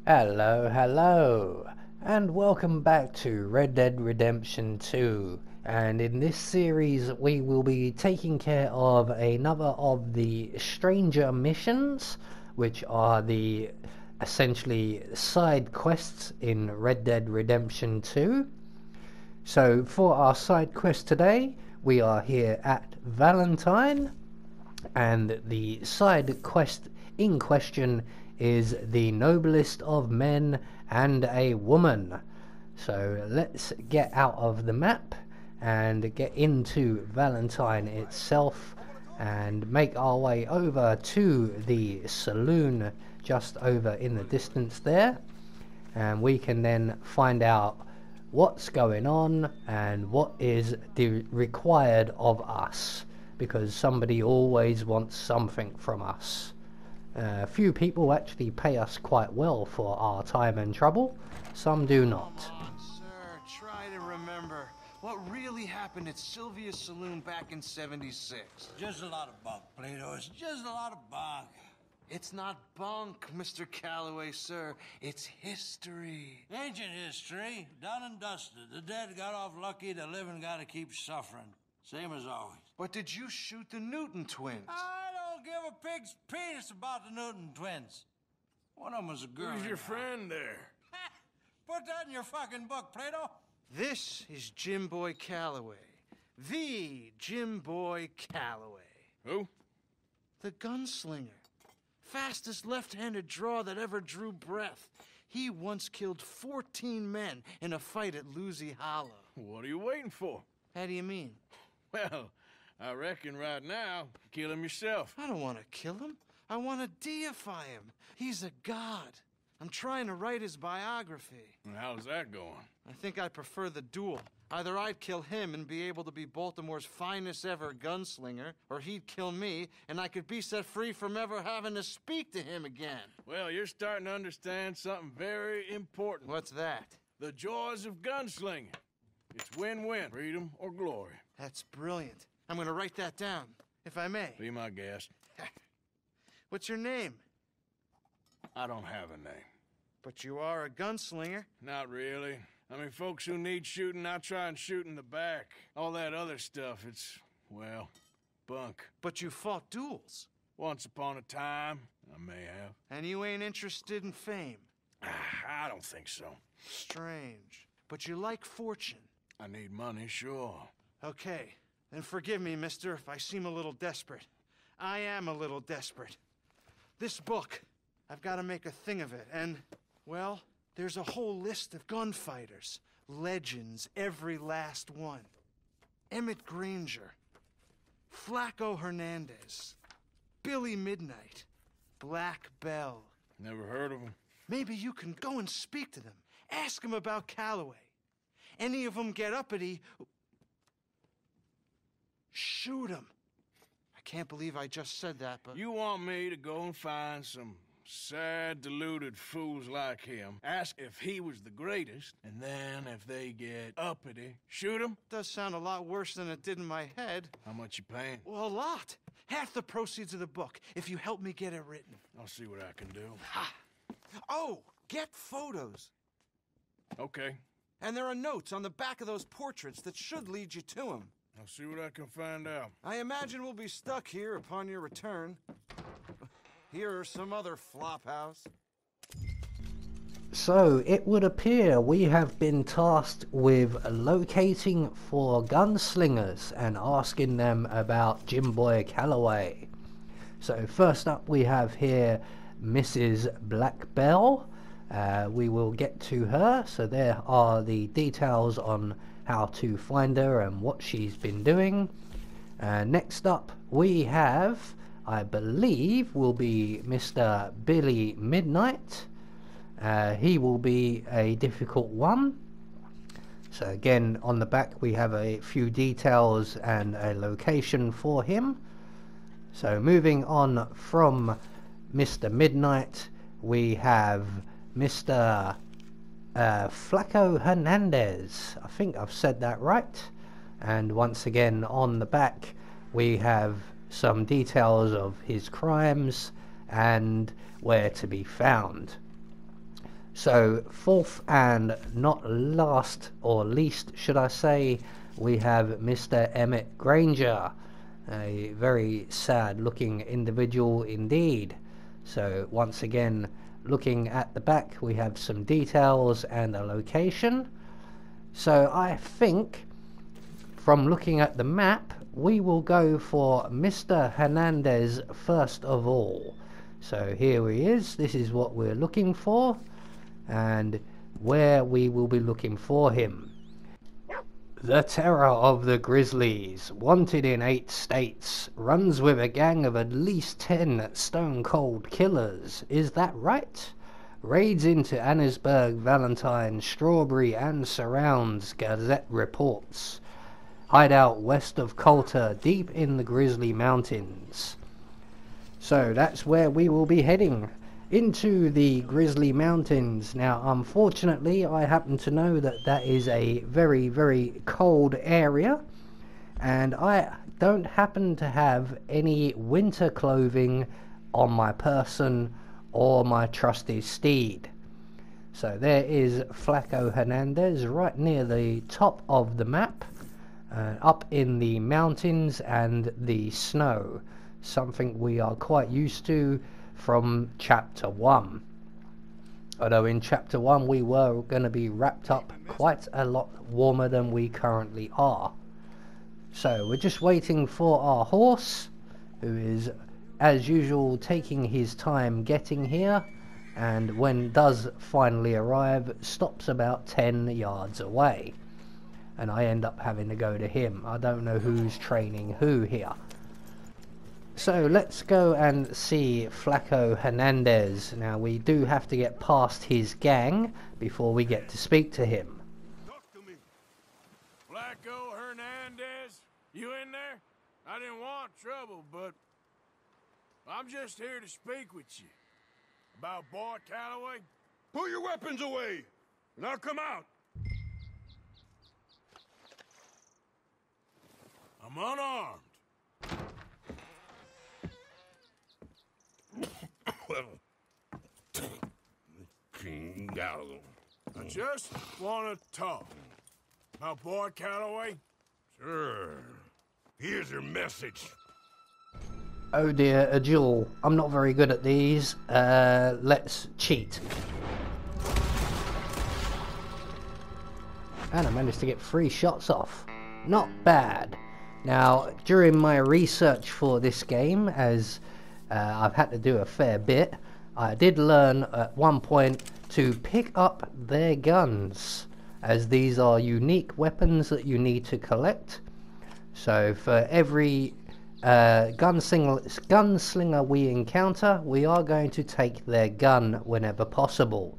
Hello, hello, and welcome back to Red Dead Redemption 2. And in this series, we will be taking care of another of the stranger missions, which are the essentially side quests in Red Dead Redemption 2. So, for our side quest today, we are here at Valentine, and the side quest in question is the noblest of men and a woman. So let's get out of the map and get into Valentine itself and make our way over to the saloon just over in the distance there, and we can then find out what's going on and what is required of us, because somebody always wants something from us. A few people actually pay us quite well for our time and trouble, some do not. Come on, sir, try to remember what really happened at Sylvia's Saloon back in '76. Just a lot of bunk, Plato. It's just a lot of bunk. It's not bunk, Mr. Calloway, sir. It's history. Ancient history, done and dusted. The dead got off lucky, the living gotta keep suffering. Same as always. But did you shoot the Newton twins? I don't give a pig's penis about the Newton twins. One of them was a girl. Who's your friend there? Put that in your fucking book, Plato. This is Jim Boy Calloway. The Jim Boy Calloway. Who? The gunslinger. Fastest left-handed draw that ever drew breath. He once killed 14 men in a fight at Lucy Hollow. What are you waiting for? How do you mean? Well, I reckon right now, kill him yourself. I don't want to kill him. I want to deify him. He's a god. I'm trying to write his biography. And how's that going? I think I prefer the duel. Either I'd kill him and be able to be Baltimore's finest ever gunslinger, or he'd kill me and I could be set free from ever having to speak to him again. Well, you're starting to understand something very important. What's that? The joys of gunslinging. It's win-win, freedom or glory. That's brilliant. I'm going to write that down, if I may. Be my guest. What's your name? I don't have a name. But you are a gunslinger. Not really. I mean, folks who need shooting, I try and shoot in the back. All that other stuff, it's, well, bunk. But you fought duels. Once upon a time, I may have. And you ain't interested in fame. I don't think so. Strange. But you like fortune. I need money, sure. Okay, then forgive me, mister, if I seem a little desperate. I am a little desperate. This book, I've got to make a thing of it, and, well, there's a whole list of gunfighters. Legends, every last one. Emmett Granger. Flaco Hernandez. Billy Midnight. Black Bell. Never heard of him. Maybe you can go and speak to them. Ask them about Calloway. Any of them get uppity, shoot them. I can't believe I just said that, but... You want me to go and find some sad, deluded fools like him, ask if he was the greatest, and then if they get uppity, shoot him? Does sound a lot worse than it did in my head. How much you paying? Well, a lot. Half the proceeds of the book, if you help me get it written. I'll see what I can do. Ha! Oh, get photos. Okay. And there are notes on the back of those portraits that should lead you to him. I'll see what I can find out. I imagine we'll be stuck here upon your return. Here are some other flophouse. So it would appear we have been tasked with locating 4 gunslingers and asking them about Jim Boy Calloway. So first up we have here Mrs. Black Bell. We will get to her, so there are the details on how to find her and what she's been doing. Next up we have, I believe, will be Mr. Billy Midnight. He will be a difficult one. So again, on the back we have a few details and a location for him. So moving on from Mr. Midnight, we have Mr. Flaco Hernandez. I think I've said that right. And once again on the back we have some details of his crimes and where to be found. So fourth and not last, or least should I say, we have Mr. Emmett Granger, a very sad looking individual indeed. So once again, looking at the back, we have some details and a location. So I think from looking at the map, we will go for Mr. Hernandez first of all. So here he is. This is what we're looking for and where we will be looking for him. The terror of the Grizzlies, wanted in 8 states, runs with a gang of at least 10 stone-cold killers. Is that right? Raids into Annisburg, Valentine, Strawberry and surrounds, Gazette reports. Hideout west of Coulter, deep in the Grizzly Mountains. So that's where we will be heading, into the Grizzly Mountains. Now unfortunately I happen to know that that is a very, very cold area, and I don't happen to have any winter clothing on my person or my trusty steed. So there is Flaco Hernandez right near the top of the map, up in the mountains and the snow, something we are quite used to from chapter 1. Although in chapter 1 we were going to be wrapped up quite a lot warmer than we currently are. So we're just waiting for our horse, who is as usual taking his time getting here, and when does finally arrive, stops about 10 yards away, and I end up having to go to him. I don't know who's training who here. So let's go and see Flaco Hernandez. Now we do have to get past his gang before we get to speak to him. Talk to me. Flaco Hernandez, you in there? I didn't want trouble, but I'm just here to speak with you. About Boy Calloway? Put your weapons away, and I'll come out. I'm unarmed. King Gallo. I just want to talk. About Boy Calloway? Sure. Here's your message. Oh dear, a duel. I'm not very good at these. Let's cheat. And I managed to get 3 shots off. Not bad. Now, during my research for this game, as I've had to do a fair bit, I did learn at one point to pick up their guns, as these are unique weapons that you need to collect. So for every gunslinger we encounter, we are going to take their gun whenever possible.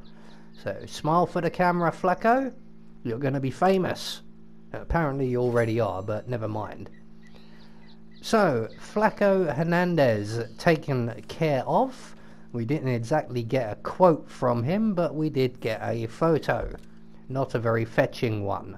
So smile for the camera, Flaco. You're going to be famous. Apparently you already are, but never mind. So, Flaco Hernandez taken care of. We didn't exactly get a quote from him, but we did get a photo. Not a very fetching one.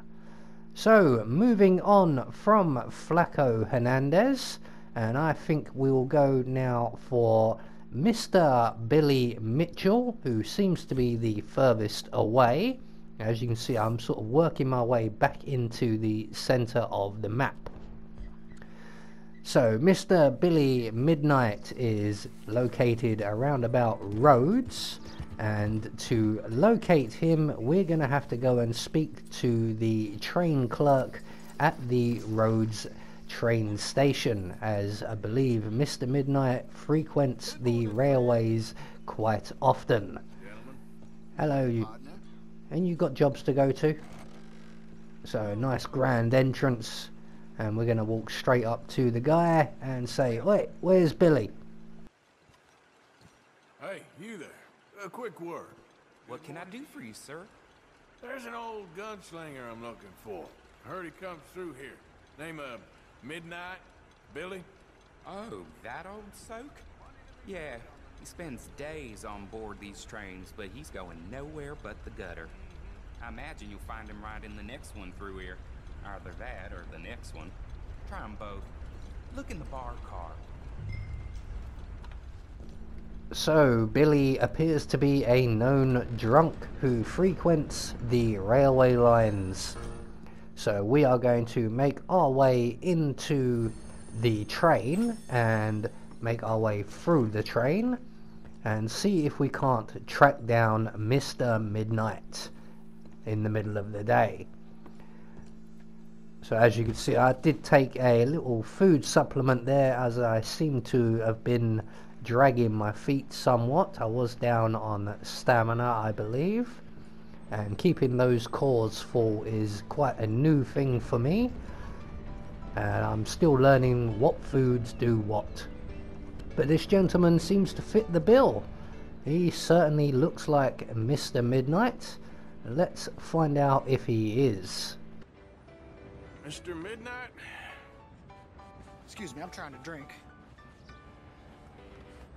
So, moving on from Flaco Hernandez, and I think we will go now for Mr. Billy Mitchell, who seems to be the furthest away. As you can see, I'm sort of working my way back into the center of the map. So Mr. Billy Midnight is located around about Rhodes, and to locate him we're going to have to go and speak to the train clerk at the Rhodes train station, as I believe Mr. Midnight frequents the railways quite often. Hello, you. And you got jobs to go to? So nice grand entrance, and we're going to walk straight up to the guy and say, wait, where's Billy? Hey, you there. A quick word. What can I do for you, sir? There's an old gunslinger I'm looking for. I heard he comes through here. Name of Midnight? Billy? Oh, that old soak? Yeah, he spends days on board these trains, but he's going nowhere but the gutter. I imagine you'll find him right in the next one through here. Either that or the next one. Try them both. Look in the bar car. So, Billy appears to be a known drunk who frequents the railway lines. So we are going to make our way into the train and make our way through the train and see if we can't track down Mr. Midnight in the middle of the day. So as you can see, I did take a little food supplement there, as I seem to have been dragging my feet somewhat. I was down on stamina, I believe, and keeping those cores full is quite a new thing for me, and I'm still learning what foods do what. But this gentleman seems to fit the bill. He certainly looks like Mr. Midnight. Let's find out if he is. Mr. Midnight? Excuse me, I'm trying to drink.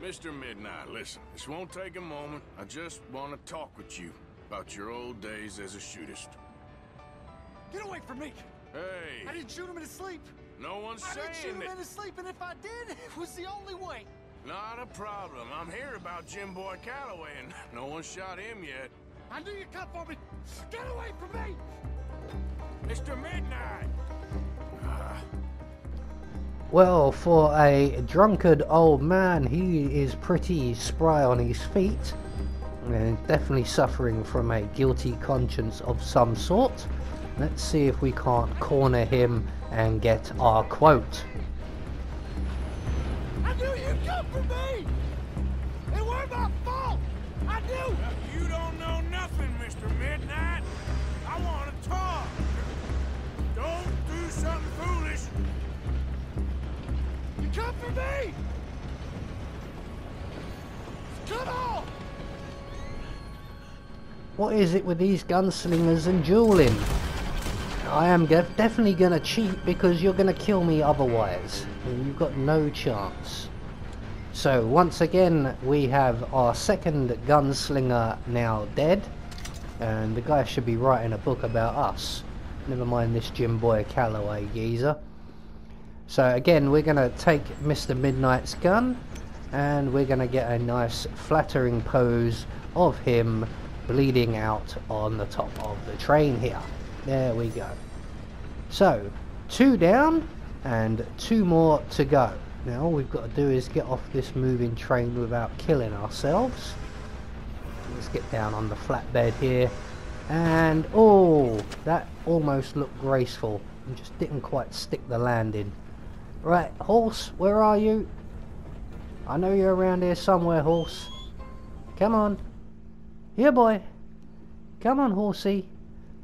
Mr. Midnight, listen, this won't take a moment. I just want to talk with you about your old days as a shootist. Get away from me! Hey! I didn't shoot him in his sleep! No one's I didn't shoot saying him that. in his sleep, and if I did, it was the only way! Not a problem. I'm here about Jim Boy Calloway, and no one shot him yet. I knew you'd come for me! Get away from me! Mr. Midnight! Well, for a drunkard old man, he is pretty spry on his feet, and definitely suffering from a guilty conscience of some sort. Let's see if we can't corner him and get our quote. I knew you'd come for me! It weren't my fault! I knew! You don't know nothing, Mr. Midnight. I want to talk. Don't do something foolish. You come for me! Come on! What is it with these gunslingers and dueling? I am definitely going to cheat because you're going to kill me otherwise. You've got no chance. So once again we have our second gunslinger now dead, and the guy should be writing a book about us. Never mind this Jim Boy Calloway geezer. So again we're going to take Mr. Midnight's gun and we're going to get a nice flattering pose of him bleeding out on the top of the train here. There we go. So 2 down and 2 more to go. Now all we've got to do is get off this moving train without killing ourselves. Let's get down on the flatbed here, and oh, that almost looked graceful and just didn't quite stick the landing. Right, horse, where are you? I know you're around here somewhere, horse. Come on. Here, boy. Come on, horsey.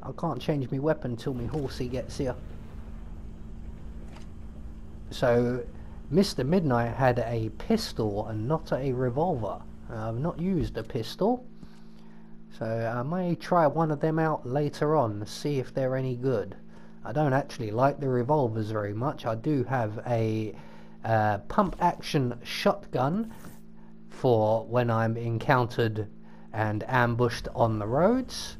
I can't change my weapon till my horsey gets here. So Mr. Midnight had a pistol and not a revolver. I've not used a pistol, so I may try one of them out later on to see if they're any good. I don't actually like the revolvers very much. I do have a pump action shotgun for when I'm encountered and ambushed on the roads,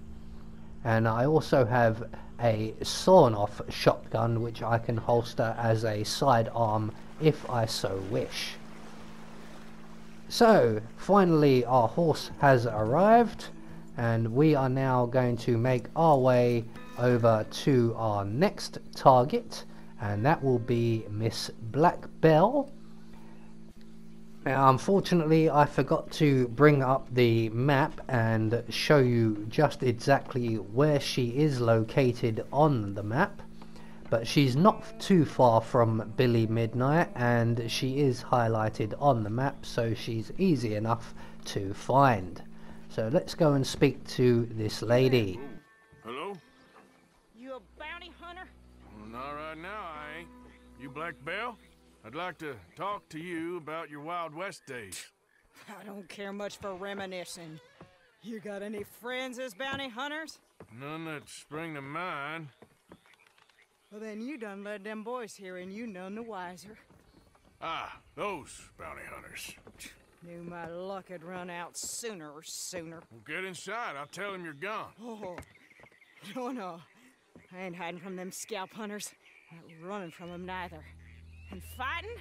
and I also have a sawn-off shotgun which I can holster as a sidearm if I so wish. So finally our horse has arrived, and we are now going to make our way over to our next target, and that will be Miss Black Belle. Now unfortunately I forgot to bring up the map and show you just exactly where she is located on the map, but she's not too far from Billy Midnight and she is highlighted on the map, so she's easy enough to find. So let's go and speak to this lady. Hello? You a bounty hunter? Well, not right now, I ain't. You Black Belle? I'd like to talk to you about your Wild West days. I don't care much for reminiscing. You got any friends as bounty hunters? None that spring to mind. Well, then you done led them boys here and you none the wiser. Ah, those bounty hunters. Knew my luck had run out sooner or sooner. Well, get inside. I'll tell them you're gone. Oh, no. I ain't hiding from them scalp hunters. Not running from them neither. And fighting?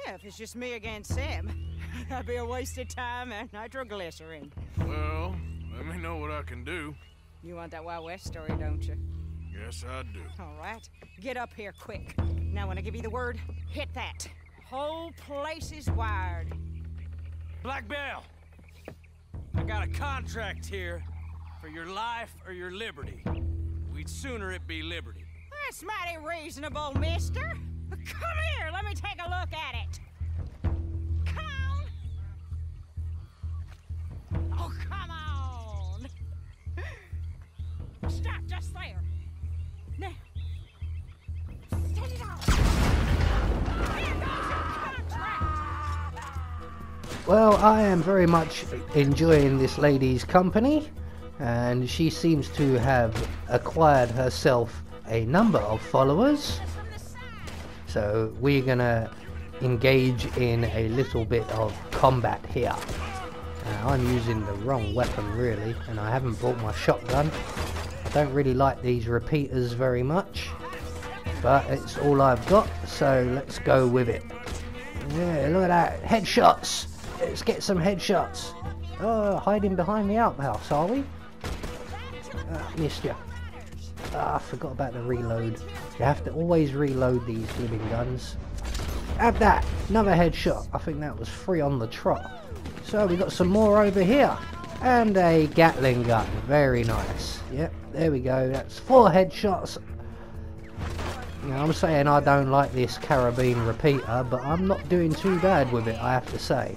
Yeah, if it's just me against them. That'd be a waste of time and nitroglycerin. Well, let me know what I can do. You want that Wild West story, don't you? Yes, I do. All right. Get up here quick. Now when I give you the word, hit that. Whole place is wired. Black Belle, I got a contract here for your life or your liberty. We'd sooner it be liberty. That's mighty reasonable, mister. Come here, let me take a look at it. Come on. Oh, come on. Stop just there. Now. Set it off. Here goes your contract. Well, I am very much enjoying this lady's company, and she seems to have acquired herself a number of followers. So we're gonna engage in a little bit of combat here. I'm using the wrong weapon really, and I haven't brought my shotgun. I don't really like these repeaters very much, but it's all I've got, so let's go with it. Yeah, look at that, headshots! Let's get some headshots. Oh, hiding behind the outhouse, are we? Missed ya. I forgot about the reload. You have to always reload these living guns. Have that! Another headshot. I think that was 3 on the trot. So we got some more over here. And a Gatling gun. Very nice. Yep, there we go. That's 4 headshots. Now, I'm saying I don't like this carabine repeater, but I'm not doing too bad with it, I have to say.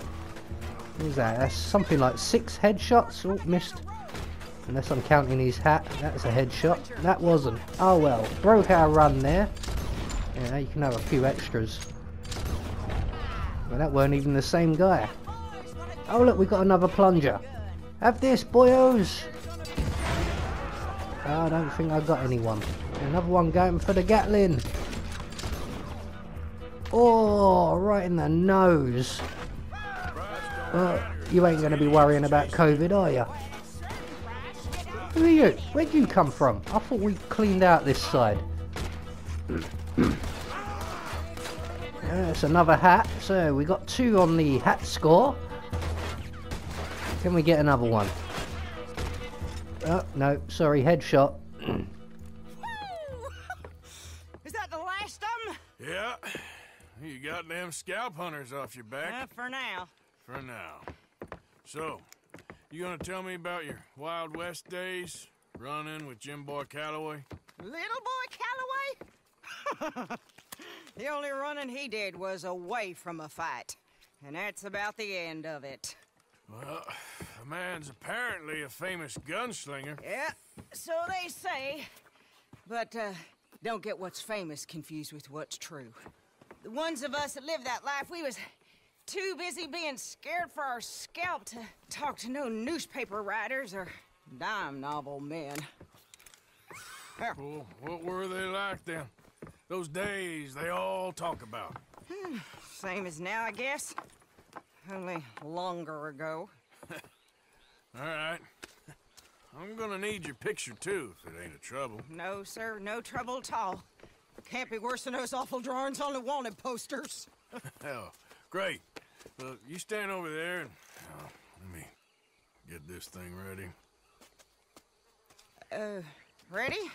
What is that? That's something like 6 headshots. Oh, missed. Unless I'm counting his hat. That's a headshot. That wasn't. Oh well. Broke our run there. Yeah, you can have a few extras. But that weren't even the same guy. Oh look, we got another plunger. Have this, boyos! Oh, I don't think I got anyone. Another one going for the Gatling. Oh, right in the nose. Well, you ain't going to be worrying about COVID, are you? Who are you? Where'd you come from? I thought we cleaned out this side. That's another hat. So we got 2 on the hat score. Can we get another one? Oh, no. Sorry, headshot. Is that the last of them? Yeah. You got them scalp hunters off your back. For now. For now. So, you gonna tell me about your Wild West days? Running with Jim Boy Calloway? Little boy Calloway? The only running he did was away from a fight. And that's about the end of it. Well, the man's apparently a famous gunslinger. Yeah, so they say. But, don't get what's famous confused with what's true. The ones of us that lived that life, we was too busy being scared for our scalp to talk to no newspaper writers or dime novel men. Well, what were they like then? Those days they all talk about. Same as now, I guess. Only longer ago. All right. I'm gonna need your picture, too, if it ain't a trouble. No, sir, no trouble at all. Can't be worse than those awful drawings on the wanted posters. Hell, great. Look, you stand over there and... let me get this thing ready. Ready?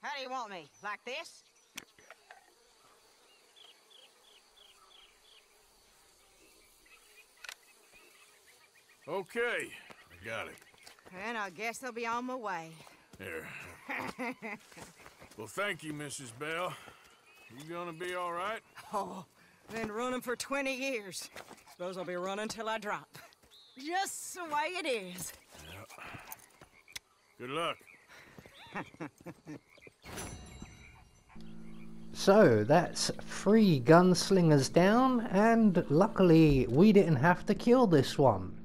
How do you want me? Like this? Okay, I got it. And I guess I'll be on my way. Here. Well, thank you, Mrs. Bell. You gonna be all right? Oh, been running for 20 years. Suppose I'll be running till I drop. Just the way it is. Yeah. Good luck. So that's 3 gunslingers down, and luckily we didn't have to kill this one.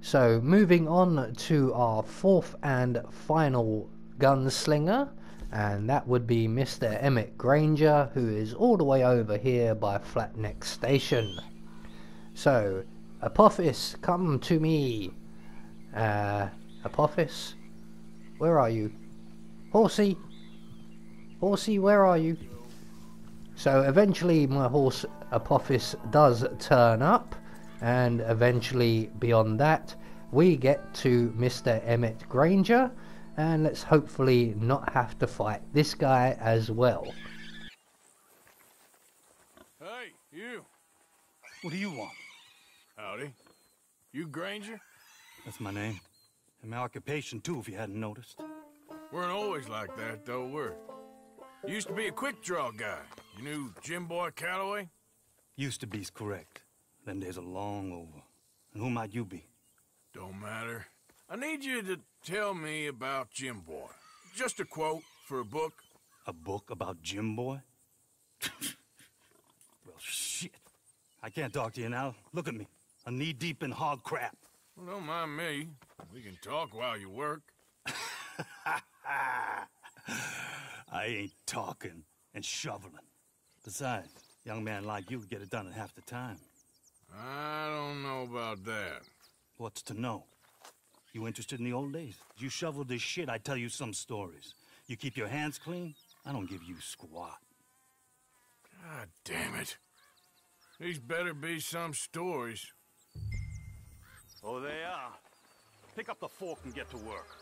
So moving on to our 4th and final gunslinger, and that would be Mr. Emmett Granger, who is all the way over here by Flatneck Station. So, Apophis, come to me. Apophis? Where are you? Horsey? Horsey, where are you? So eventually my horse Apophis does turn up, and eventually beyond that we get to Mr. Emmett Granger, and let's hopefully not have to fight this guy as well. Hey, you. What do you want? Howdy. You Granger? That's my name. And my occupation, too, if you hadn't noticed. Weren't always like that, though, were we? Used to be a quick-draw guy. You knew Jim Boy Calloway? Used to be's correct. Them days are long over. And who might you be? Don't matter. I need you to tell me about Jim Boy. Just a quote for a book. A book about Jim Boy? Well, shit. I can't talk to you now. Look at me. I'm knee-deep in hog crap. Well, don't mind me. We can talk while you work. I ain't talking and shoveling. Besides, a young man like you could get it done in half the time. I don't know about that. What's to know? You interested in the old days? You shovel this shit, I tell you some stories. You keep your hands clean, I don't give you squat. God damn it. These better be some stories. Oh, they are. Pick up the fork and get to work.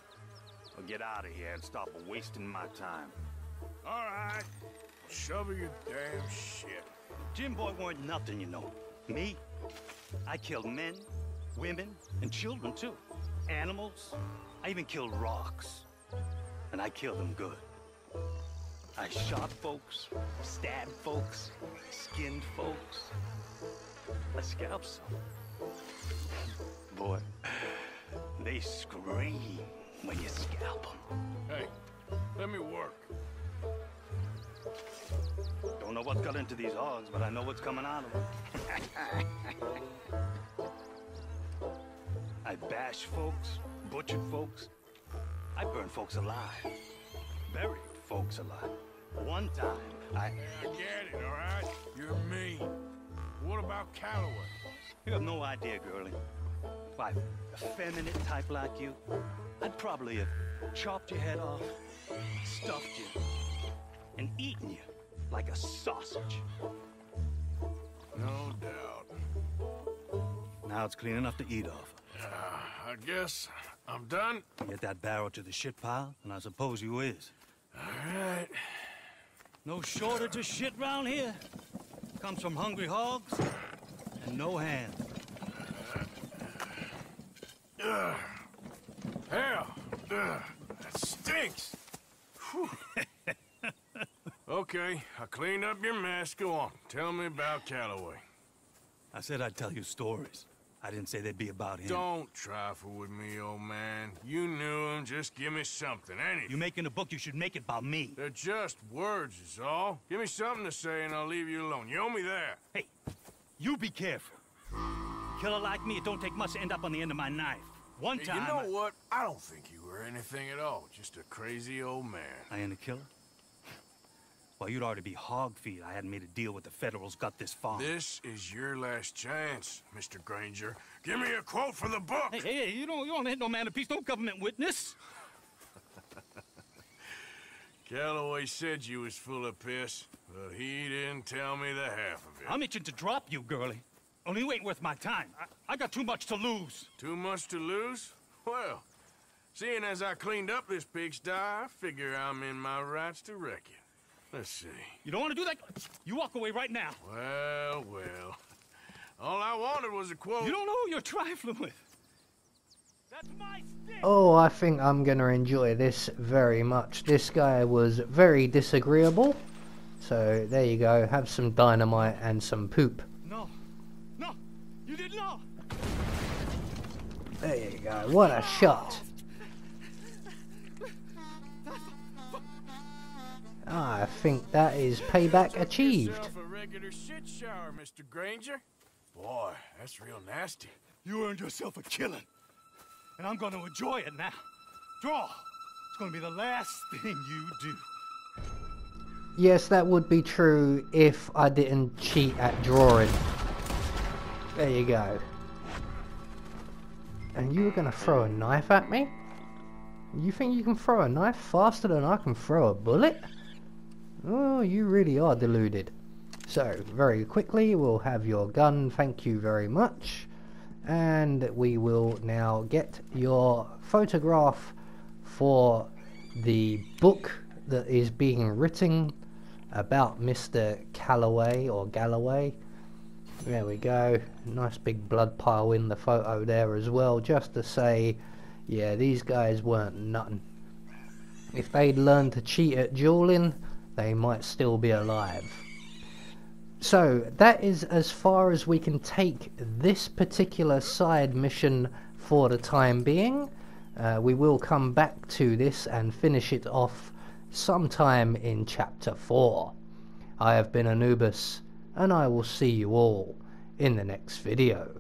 Or get out of here and stop wasting my time. All right. Shovel your damn shit. Jim Boy weren't nothing, you know. Me? I killed men, women, and children, too. Animals. I even killed rocks. And I killed them good. I shot folks, stabbed folks, skinned folks. I scalped some. Boy, they scream when you scalp them. Hey, let me work. Don't know what's got into these hogs, but I know what's coming out of them. I bash folks, butchered folks. I burned folks alive. Buried folks alive. One time, I get it, all right? You're mean. What about Calloway? You have no idea, girlie. If I'm a feminine type like you, I'd probably have chopped your head off, stuffed you, and eaten you like a sausage. No doubt. Now it's clean enough to eat off. I guess I'm done. Get that barrel to the shit pile, and I suppose you is. All right. No shortage of shit round here. Comes from hungry hogs and no hands. Hell, that stinks. Okay, I cleaned up your mess. Go on, tell me about Calloway. I said I'd tell you stories. I didn't say they'd be about him. Don't trifle with me, old man. You knew him. Just give me something, anything. You making a book, you should make it about me. They're just words, is all. Give me something to say and I'll leave you alone. You owe me that. Hey, you be careful. Killer like me, it don't take much to end up on the end of my knife. One Hey, time... you know what? I don't think you were anything at all. Just a crazy old man. I ain't a killer? Well, you'd already be hog feed. I hadn't made a deal with the Federals, got this far. This is your last chance, Mr. Granger. Give me a quote for the book. Hey, you don't hit no man of peace, no government witness. Calloway said you was full of piss, but he didn't tell me the half of it. I'm itching to drop you, girlie. Only you ain't worth my time. I got too much to lose. Too much to lose? Well, seeing as I cleaned up this pigsty, I figure I'm in my rights to wreck it. Let's see. You don't want to do that? You walk away right now. Well. All I wanted was a quote. You don't know who you're trifling with. That's my stick. Oh, I think I'm gonna enjoy this very much. This guy was very disagreeable. So there you go. Have some dynamite and some poop. No, you did not. There you go. What a shot. I think that is payback achieved. Yourself a regular shit shower, Mr. Granger. Boy, that's real nasty. You earned yourself a killing. And I'm going to enjoy it now. Draw. It's going to be the last thing you do. Yes, that would be true if I didn't cheat at drawing. There you go. And you were going to throw a knife at me? You think you can throw a knife faster than I can throw a bullet? Oh, you really are deluded. So very quickly, we'll have your gun, thank you very much, and we will now get your photograph for the book that is being written about Mr. Calloway or Galloway. There we go, nice big blood pile in the photo there as well, just to say, yeah, these guys weren't nothing. If they'd learned to cheat at dueling, they might still be alive. So that is as far as we can take this particular side mission for the time being. We will come back to this and finish it off sometime in chapter 4. I have been Anubis, and I will see you all in the next video.